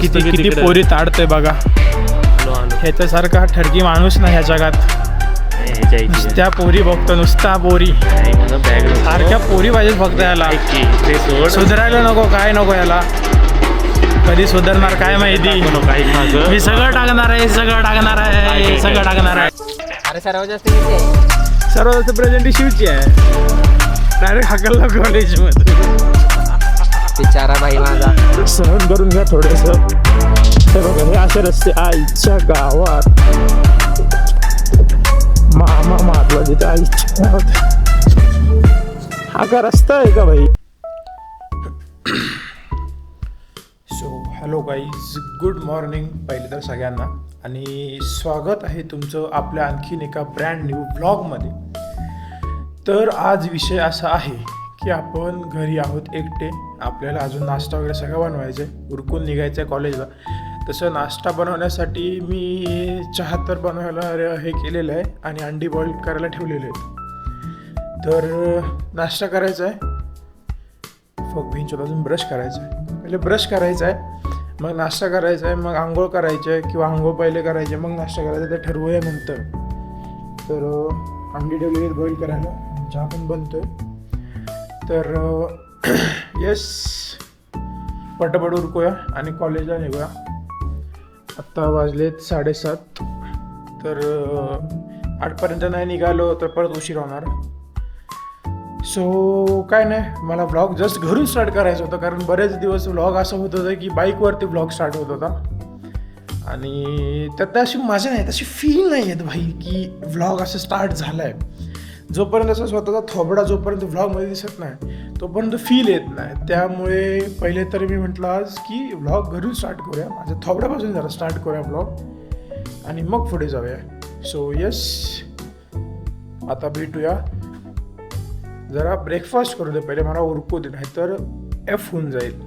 किती पोरी ताडतोय बघा. ह्याच्यासारखा ठरकी माणूस नाही ह्या जगात. नुसत्या पोरी बघतो, नुसता पोरी. सारख्या पोरी पाहिजे फक्त याला. सुधारायला नको, काय नको याला. कधी सुधारणार काय माहिती. मी सगळं टाकणार आहे, सगळं टाकणार आहे, सगळं टाकणार आहे. अरे सर्वात जास्त प्रेझेंट शिवची आहे. डायरेक्ट हाकलला कॉलेजमध्ये. बिचारा भाई माझा. सहन करून घ्या थोडंसं. हे बघा, हे असे रस्ते आईच्या गावात. मामा महत्वाचे आईच्या गावात. हा का रस्ता आहे का भाई. So hello guys, good morning पहिले तर सगळ्यांना. आणि स्वागत आहे तुमचं आपल्या आणखीन एका ब्रँड न्यू व्लॉगमध्ये. तर आज विषय असा आहे की आपण घरी आहोत एकटे. आपल्याला अजून नाश्ता वगैरे सगळं बनवायचं आहे. उरकून निघायचं आहे कॉलेजला. तसं नाश्ता बनवण्यासाठी मी चहा तर बनवायला हे केलेलं आहे आणि अंडी बॉईल करायला ठेवलेले आहेत. तर नाश्ता करायचा आहे. फक्त भिंचोत अजून ब्रश करायचा आहे. पहिले ब्रश करायचा आहे, मग नाश्ता करायचा आहे, मग आंघोळ करायची आहे किंवा आंघोळ पहिले करायचे मग नाश्ता करायचा. ते ठरवूया नंतर. तर अंडी ठेवलेली आहेत बॉईल करायला. चहा पण बनतोय. तर येस, पटापट उरकूया आणि कॉलेजला निघूया. आत्ता वाजलेत 7:30. तर 8पर्यंत नाही निघालो तर परत उशीर होणार. सो काय नाही, मला व्लॉग जस्ट घरून स्टार्ट करायचं होतं. कारण बरेच दिवस व्लॉग असं होत होतं की बाईकवरती व्लॉग स्टार्ट होत होता आणि त्यात अशी मजा नाही, तशी फील नाही येत भाई की व्लॉग असं स्टार्ट झालं आहे. जोपर्यंत असं स्वतःचा थोबडा जोपर्यंत व्लॉगमध्ये दिसत नाही तोपर्यंत फील येत नाही. त्यामुळे पहिले तर मी म्हटलं आज की व्लॉग घरून स्टार्ट करूया. माझ्या थोबड्यापासून जरा स्टार्ट करूया व्लॉग आणि मग पुढे जाऊया. सो येस, आता भेटूया. जरा ब्रेकफास्ट करू दे पहिले, मला उरकू दे, नाही तर एफ होऊन जाईल.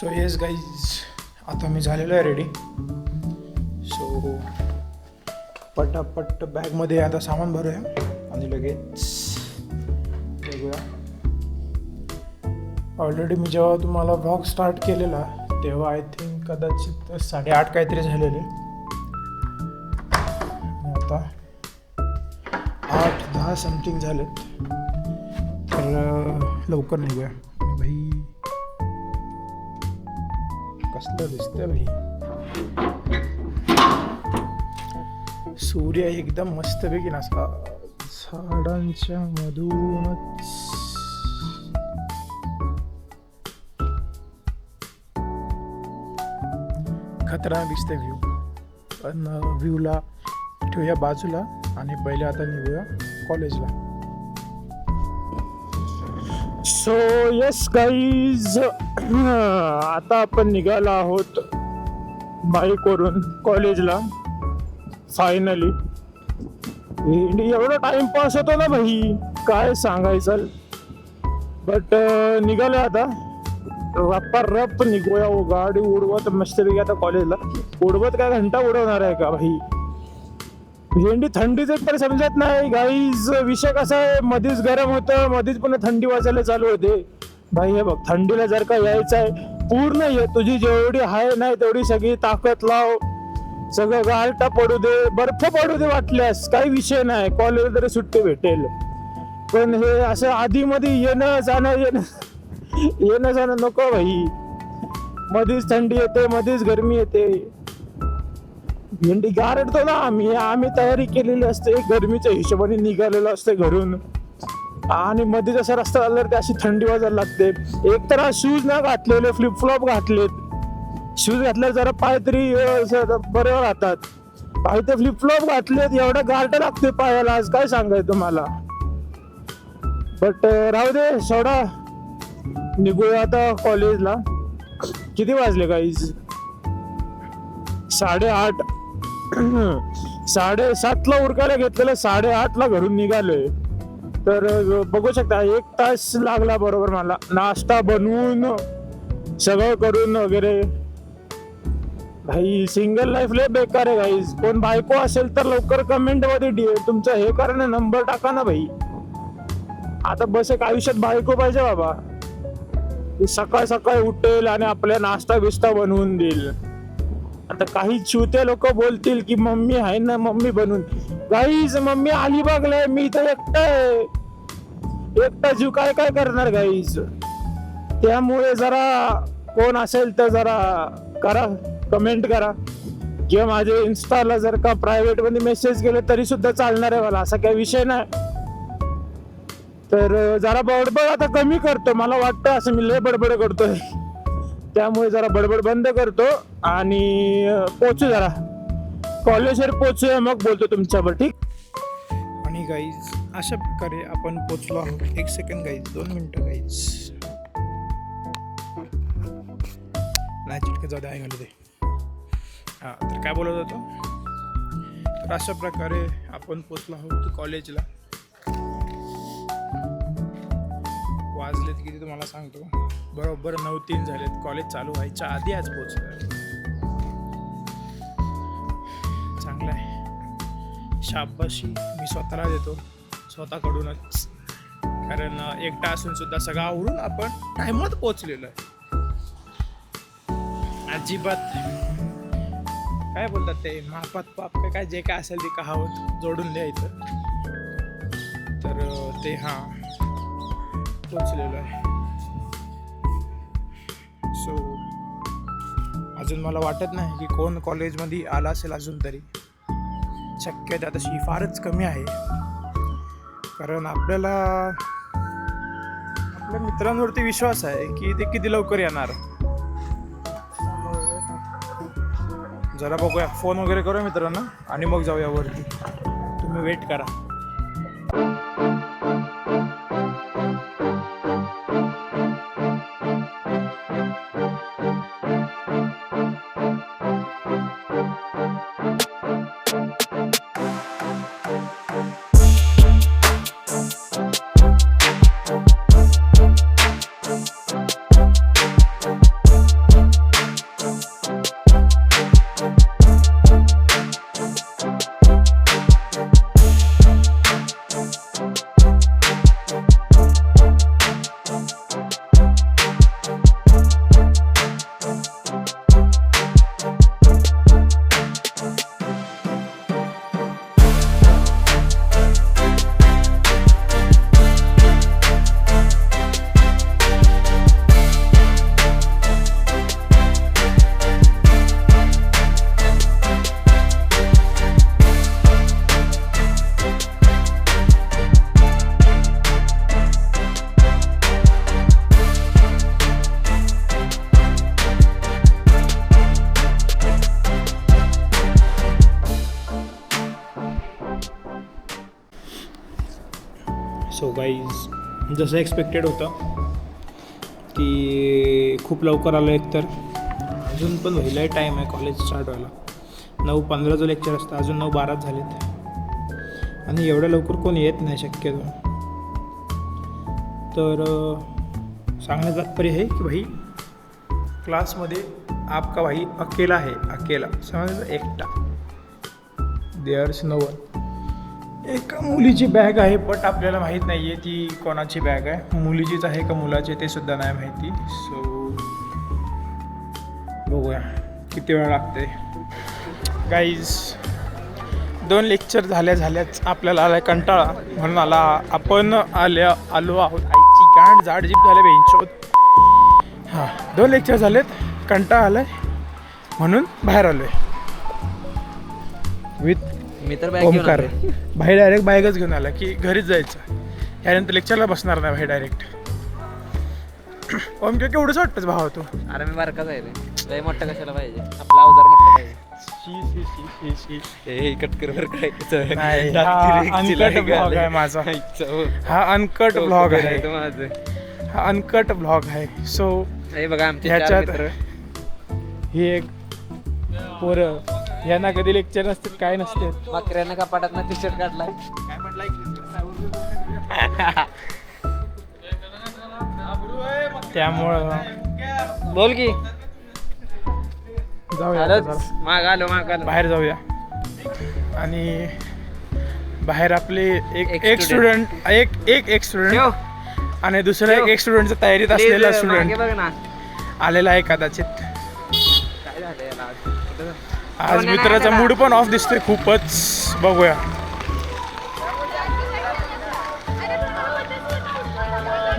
सो येस गाईज, आता मी झालेलो आहे रेडी. सो पटापट बॅगमध्ये आता सामान भरूया आणि लगेच बघूया. ऑलरेडी मी जेव्हा तुम्हाला व्लॉग स्टार्ट केलेला तेव्हा आय थिंक कदाचित 8:30 काहीतरी झालेले. आता 8-10 समथिंग झालेत. तर लवकर निघूया. भाई कसलं दिसतंय भाई. सूर्य एकदम मस्तपैकी नसा झाडांच्या मधूनच. खतरनाक दिसते व्ह्यू. पण व्ह्यूला ठेवूया बाजूला आणि पहिले आता निघूया कॉलेजला. सो येस गाईज, आता आपण निघालो आहोत बाईकवरून कॉलेजला. फायनली एवढा टाइमपास होतो ना भाई, काय सांगायचं. बट निघालो आता. रप निघूया. गाडी उडवत मस्तपैकी आता कॉलेजला. उडवत काय घंटा उडवणार आहे का भाई. भेंडी थंडीच तर समजत नाही गाईज. विषय कसा आहे, मध्येच गरम होतं, मध्येच पुन्हा थंडी वाजायला चालू होते भाई. हे बघ, थंडीला जर का यायचं आहे पूर्ण ये, तुझी जेवढी आहे नाही तेवढी सगळी ताकद लाव. सगळं गारठा पडू दे, बर्फ पडू दे वाटल्यास, काही विषय नाही. कॉलेजला तरी सुट्टी भेटेल. पण हे असं आधी मध्ये येणं जाणं नको भाई. मध्येच थंडी येते, मध्येच गरमी येते. भेंडी गारटतो ना. आम्ही तयारी केलेली असते, गरमीच्या हिशोबाने निघालेलो असते घरून. आणि मध्ये जसा रस्ता झाल्यावर ते अशी थंडी वाजायला लागते. एक तर शूज ना घातलेले, फ्लिपफ्लॉप घातलेत. शूज घातल्यावर जरा पाय तरी बरोबर राहतात. पाय ते फ्लिपफ्लॉप घातलेत, एवढा गारठ लागते पायाला. आज काय सांगायचं तुम्हाला. बट राहू दे, सोडा. निघूया आता कॉलेजला. किती वाजले गाईज? 8:30. 7:30ला उरकायला घेतलेलं, 8:30ला घरून निघालोय. तर बघू शकता 1 तास लागला बरोबर मला. नाश्ता बनवून सगळं करून वगैरे. भाई सिंगल लाईफ लय बेकार आहे गाईज. कोण बायको असेल तर लवकर कमेंट मध्ये तुमचं हे करा ना, नंबर टाका ना भाई. आता बस एक आयुष्यात बायको पाहिजे बाबा. की सकाळ सकाळी उठेल आणि आपल्या नाश्ता बिस्ता बनवून देईल. आता काही चिवते लोक बोलतील की मम्मी आहे ना, मम्मी बनवून. गाईज मम्मी अलिबागला आहे, मी इथं एकटा जीव काय काय करणार गाईज. त्यामुळे जरा कोण असेल तर जरा करा, कमेंट करा, किंवा माझे इन्स्टाला जर का प्रायव्हेट मध्ये मेसेज केले तरी सुद्धा चालणार आहे मला, असा काही विषय नाही. तर जरा बडबड आता कमी करतो, मला वाटतं असं मी लय बडबड करतोय, त्यामुळे जरा बडबड बंद करतो आणि पोचू, जरा कॉलेजवर पोचूया, मग बोलतो तुमच्यावर, ठीक. आणि गाईज अशा प्रकारे आपण पोचलो आहोत. 1 सेकंड गाईज, 2 मिनिटं गाईज. नाही चिटके जाऊ द्या, घालू दे. हां, तर काय बोलत होतो. तर अशा प्रकारे आपण पोचलो आहोत कॉलेजला. वाजलेत किती तुम्हाला सांगतो, बरोबर 9:03 झालेत. कॉलेज चालू व्हायच्या आधी आज पोचलो. चांगलं आहे, शाबाशी मी स्वतःला देतो, स्वतःकडूनच. कारण एकटा असून सुद्धा सगळं आवरून आपण टायमात पोचलेलो आहे. अजिबात काय बोलतात ते, मापात पाप काय जे काय असेल ते कहावत जोडून द्यायचं. तर ते हां पोचलेलो आहे. सो अजून मला वाटत नाही की कोण कॉलेजमध्ये आला असेल अजून तरी. शक्यता तशी फारच कमी आहे, कारण आपल्याला आपल्या मित्रांवरती विश्वास आहे की ते किती लवकर येणार. जरा बघूया, फोन वगैरे करूया मित्रांना आणि मग जाऊया वरती. तुम्ही वेट करा. सो गाईज जसं एक्सपेक्टेड होतं की खूप लवकर आलो. एकतर अजून पण व्हायलाही टाईम आहे कॉलेज स्टार्ट व्हायला. 9:15 लेक्चर असतं, अजून 9:12 झालेत आणि एवढ्या लवकर कोण येत नाही शक्यतो. तर सांगण्याचं तात्पर्य आहे की भाई क्लासमध्ये आपका भाई अकेला है, अकेला समजायचं, एकटा. There's no one. एका मुलीची बॅग आहे, बट आपल्याला माहीत नाही आहे ती कोणाची बॅग आहे, मुलीचीच आहे का मुलाची ते सुद्धा नाही माहिती. सो बघूया किती वेळ लागते. गाईज 2 लेक्चर झाल्याच आपल्याला आला कंटाळा, म्हणून आपण आलो आहोत. आईची गांड जाड जीप झाले बेंचोत. हां 2 लेक्चर झालेत, कंटाळा आलाय म्हणून बाहेर आलोय विथ मी तर ओमकार. बाहेर डायरेक्ट बाईकच घेऊन आला की घरीच जायचं, यानंतर लेक्चरला बसणार नाही बाहेर डायरेक्ट. ओमकार केवढंच वाटतंच भावा तू. अरे मी बारकाच आहे रे, लय मोठं कशाला पाहिजे, आपला अवजार मोठा पाहिजे. अनकट ब्लॉग आहे माझा, हा अनकट ब्लॉग आहे, हा अनकट ब्लॉग आहे. सो बघा ह्याच्यात ही एक पोरं, यांना कधी लेक्चर नसतात काय नसते. बकऱ्यानं कपाटात टी शर्ट काढलाय. त्यामुळं बोल की जाऊया माग आलो बाहेर जाऊया. आणि बाहेर आपले एक स्टुडंट आणि दुसरं एक स्टुडंटच्या तयारीत असलेला स्टुडंट बघ ना आलेला आहे कदाचित. काय झालं याला आज? कुठं झालं? आज मित्राचा मूड पण ऑफ दिसतोय खूपच. बघूया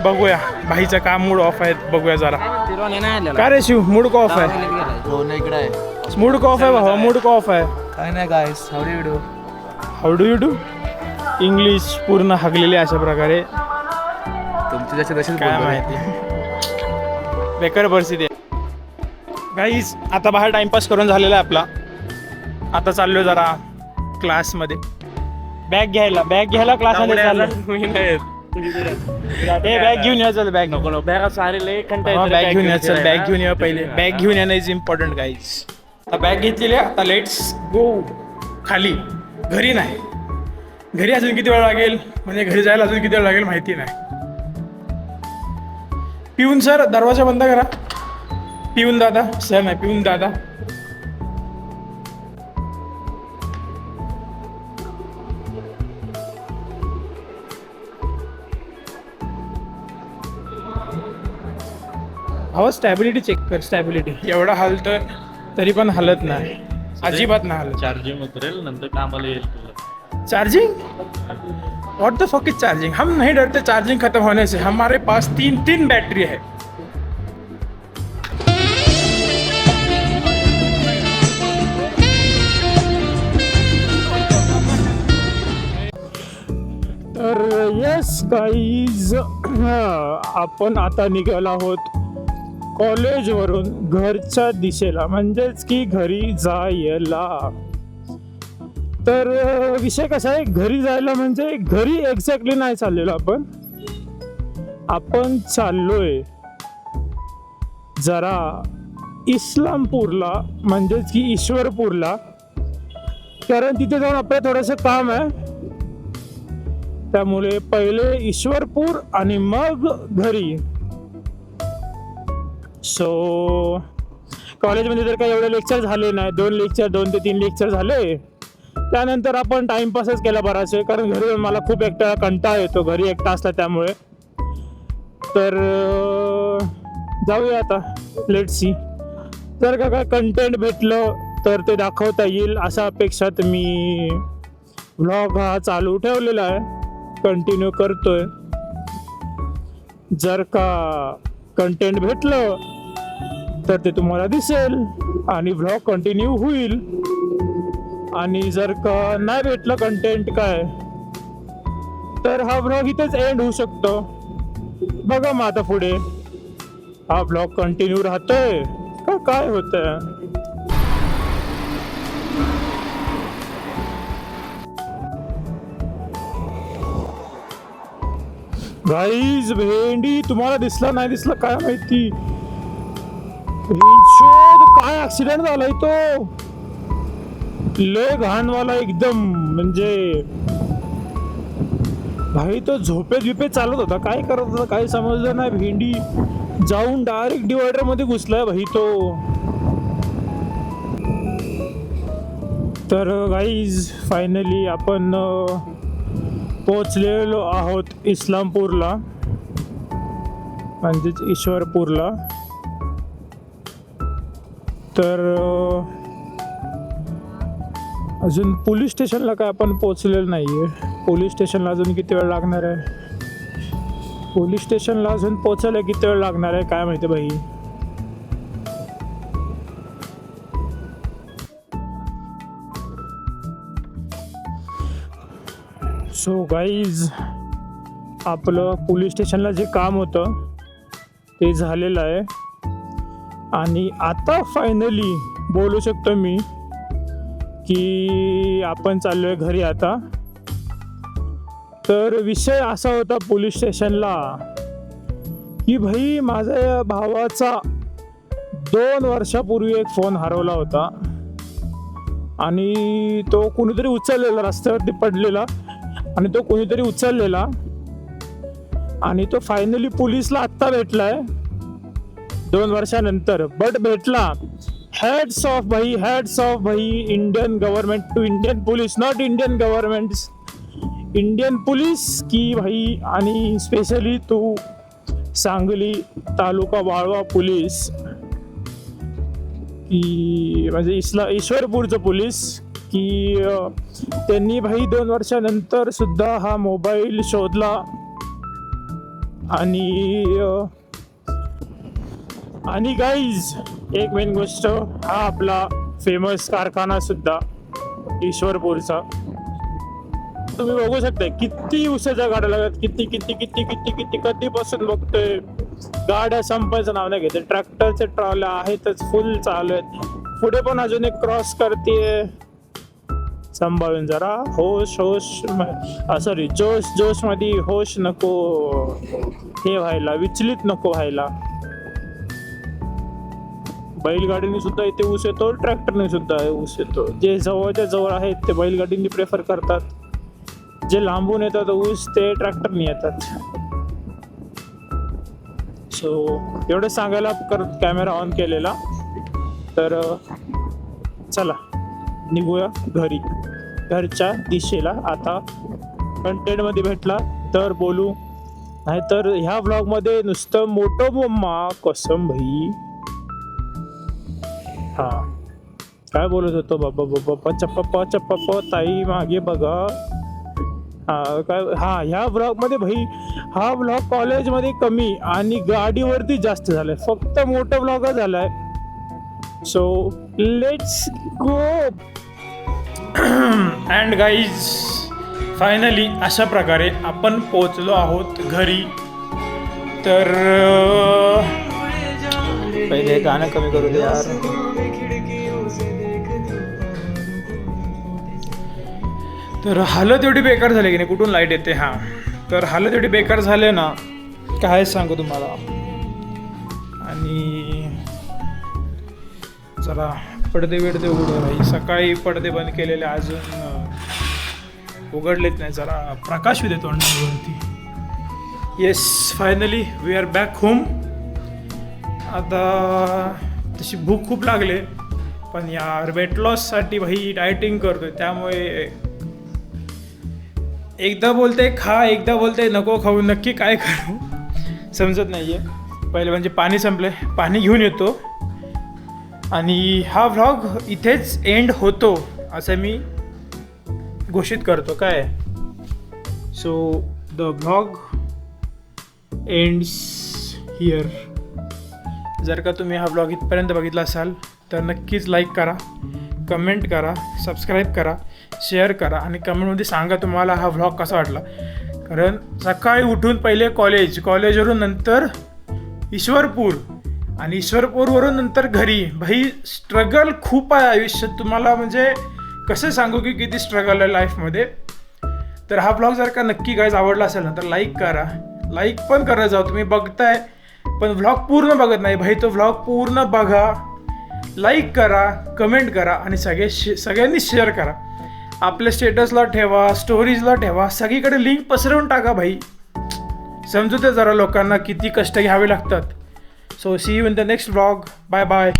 बघूया भाईचा का मूड ऑफ आहे बघूया जरा. काय म्हणते? रोने नाही आलेला. का रे शिव मूड का ऑफ आहे? दवाखान्यात गेलाय. दोन इकडे आहे. मूड का ऑफ आहे भावा? मूड का ऑफ आहे? काय नाही guys, how do you do? How do you do? English पूर्ण हगलेली अशा प्रकारे तुमची जशी तशीच काय माहिती. बेकार परिस्थिती आहे गाईज. आता बाहेर टाइमपास करून झालेला आहे आपला. आता चाललोय जरा क्लासमध्ये बॅग घ्यायला क्लासमध्ये चाललो. बॅग घेऊन या चल. बॅग नको बॅग सारे बॅग घेऊन या चल. बॅग घेऊन या पहिले. बॅग घेऊन येणं इज इम्पॉर्टंट गाईज. आता बॅग घेतलेली आहे. आता लेट्स गो खाली. घरी नाही. घरी अजून किती वेळ लागेल म्हणजे घरी जायला अजून किती वेळ लागेल माहिती नाही. पिऊन सर दरवाजा बंद करा. पिऊन दादा सर नाही पिऊन दादा. हवं स्टॅबिलिटी चेक कर. स्टॅबिलिटी एवढा हलतोय तरी पण हलत नाही. अजिबात नाही हलत. चार्जिंग उतरेल नंतर कामाला येईल तुला. चार्जिंग व्हाट द फक इज चार्जिंग? हम नहीं डरते चार्जिंग खत्म होने से. हमारे पास तीन बैटरी है. तर येस गाईज आपण आता निघालो आहोत कॉलेजवरून घरच्या दिशेला म्हणजेच की घरी जायला. तर विषय कसा आहे घरी जायला म्हणजे घरी एक्झॅक्टली नाही चाललेलो आपण चाललोय जरा इस्लामपूरला म्हणजेच की ईश्वरपूरला. कारण तिथे जाऊन आपलं थोडंसं काम आहे. त्यामुळे पहिले ईश्वरपूर आणि मग घरी. सो कॉलेजमध्ये जर काही एवढे लेक्चर झाले नाही. 2 ते 3 लेक्चर झाले. त्यानंतर आपण टाइमपासच केला बराच वेळ. कारण घरी मला खूप एकटा कंटाळा येतो घरी एकटा असला त्यामुळे. तर जाऊया आता. Let see. जर का काय कंटेंट भेटलं तर ते दाखवता येईल अशा अपेक्षात मी व्लॉग हा चालू ठेवलेला आहे. कंटिन्यू करतोय. जर का कंटेंट भेटलं तर ते तुम्हाला दिसेल आणि व्लॉग कंटिन्यू होईल. आणि जर का नाही भेटलं कंटेंट काय तर हा व्लॉग इथेच एंड होऊ शकतो. बघा मग आता पुढे हा व्लॉग कंटिन्यू राहतोय का काय होतंय. गाईज भेंडी तुम्हाला दिसला नाही दिसला काय माहिती. शोध काय ऍक्सिडेंट झालाय तो. लय घाणवाला एकदम. म्हणजे भाई तो झोपेत चालत होता. काय करत होता काही समजलं नाही. भेंडी जाऊन डायरेक्ट डिवायडर मध्ये घुसलाय भाई तो. तर गाईज फायनली आपण पोचलेलो आहोत इस्लामपूरला म्हणजेच ईश्वरपूरला. तर अजून पोलीस स्टेशनला काय आपण पोचलेलो नाही आहे. पोलीस स्टेशनला अजून किती वेळ लागणार आहे. पोलीस स्टेशनला अजून पोचायला किती वेळ लागणार आहे काय माहिती भाई. सो गाईज आपलं पोलीस स्टेशनला जे काम होतं ते झालेलं आहे. आणि आता फायनली बोलू शकतो मी की आपण चाललोय घरी आता. तर विषय असा होता पोलीस स्टेशनला की भाई माझ्या भावाचा 2 वर्षापूर्वी एक फोन हरवला होता. आणि तो कोणीतरी उचललेला रस्त्यावरती पडलेला. आणि तो कोणीतरी उचललेला. आणि तो फायनली पोलिसला आत्ता भेटलाय 2 वर्षानंतर. बट भेटला. हॅट्स ऑफ भाई Indian government to Indian police. Not Indian government Indian police की भाई, आणि स्पेशली तू सांगली तालुका वाळवा पोलीस की म्हणजे ईश्वरपूरचं पोलीस की त्यांनी भाई 2 वर्षानंतर सुद्धा हा मोबाईल शोधला आणि गाईज एक मेन गोष्ट, हा आपला फेमस कारखाना सुद्धा ईश्वरपूरचा तुम्ही बघू शकता किती उसाच्या गाड्या लागतात, किती किती किती किती किती कधीपासून बघतोय. गाड्या संपायचं नाव नाही घेते, ट्रॅक्टरचे ट्रॉल्या आहेतच, फुल चालू आहेत. पुढे पण अजून एक क्रॉस करते, सांभाळून जरा, होश सॉरी जोश मध्ये होश नको हे व्हायला, विचलित नको व्हायला. बैलगाडीने सुद्धा इथे ऊस येतो, ट्रॅक्टरने सुद्धा ऊस येतो. जे जवळच्या जवळ आहेत ते बैलगाडीने प्रेफर करतात, जे लांबून येतात ऊस ते ट्रॅक्टरने येतात. सो एवढं सांगायला कॅमेरा ऑन केलेला. तर चला निघूया घरी, घरच्या दिशेला. आता कंटेंटमध्ये भेटला तर बोलू, नाहीतर ह्या व्लॉगमध्ये नुसतं मोठं मम्मा कसम भाई. हा काय बोलत होतो बाबा बाबा चप्पा चप्पा ताई मागे बघा. ह्या ब्लॉगमध्ये भाई हा ब्लॉग कॉलेजमध्ये कमी आणि गाडीवरती जास्त झालाय, फक्त मोठा ब्लॉगच झालाय. So let's go. And guys finally अशा प्रकारे आपण पोचलो आहोत घरी. तर पहिले गाणं कमी करू दे यार. तर हालत एवढी बेकार झाली की नाही, कुठून लाईट येते. हां तर हालत एवढी बेकार झाले ना काय सांगू तुम्हाला. आणि जरा पडदे बिडदे उघडून राही, सकाळी पडदे बंद केलेले अजून उघडलेच नाही, जरा प्रकाश होते तोंडावरती. Yes finally we are back home. आता तशी भूक खूप लागले, पण यार वेट लॉससाठी भाई डायटिंग करतोय, त्यामुळे एकदा बोलते खा, एकदा बोलते नको खाऊ. नक्की काय करू समजत नाही आहे. पहिले म्हणजे पाणी संपले, पाणी घेऊन येतो. आणि हा व्लॉग इथेच एंड होतो असं मी घोषित करतो काय. So the vlog ends here. जर का तुम्ही हा व्लॉग इथपर्यंत बघितला असाल तर नक्कीच लाईक करा, कमेंट करा, सबस्क्राईब करा, शेअर करा आणि कमेंटमध्ये सांगा तुम्हाला हा व्लॉग कसा वाटला. कारण सकाळी उठून पहिले कॉलेजवरून नंतर ईश्वरपूर आणि ईश्वरपूरवरून नंतर घरी. भाई स्ट्रगल खूप आहे आयुष्यात, तुम्हाला म्हणजे कसं सांगू की किती स्ट्रगल आहे लाईफमध्ये. तर हा व्लॉग जर का नक्की गाईज आवडला असेल ना तर लाईक करा, लाईक पण करत जाऊ. तुम्ही बघताय पण व्लॉग पूर्ण बघत नाही भाई, तो व्लॉग पूर्ण बघा, लाईक करा, कमेंट करा आणि सगळ्यांनी शेअर करा. आपल्या स्टेटसला ठेवा, स्टोरीजला ठेवा, सगळीकडे लिंक पसरवून टाका भाई. समजू दे जरा लोकांना किती कष्ट घ्यावे लागतात. So see you in the next vlog. Bye bye.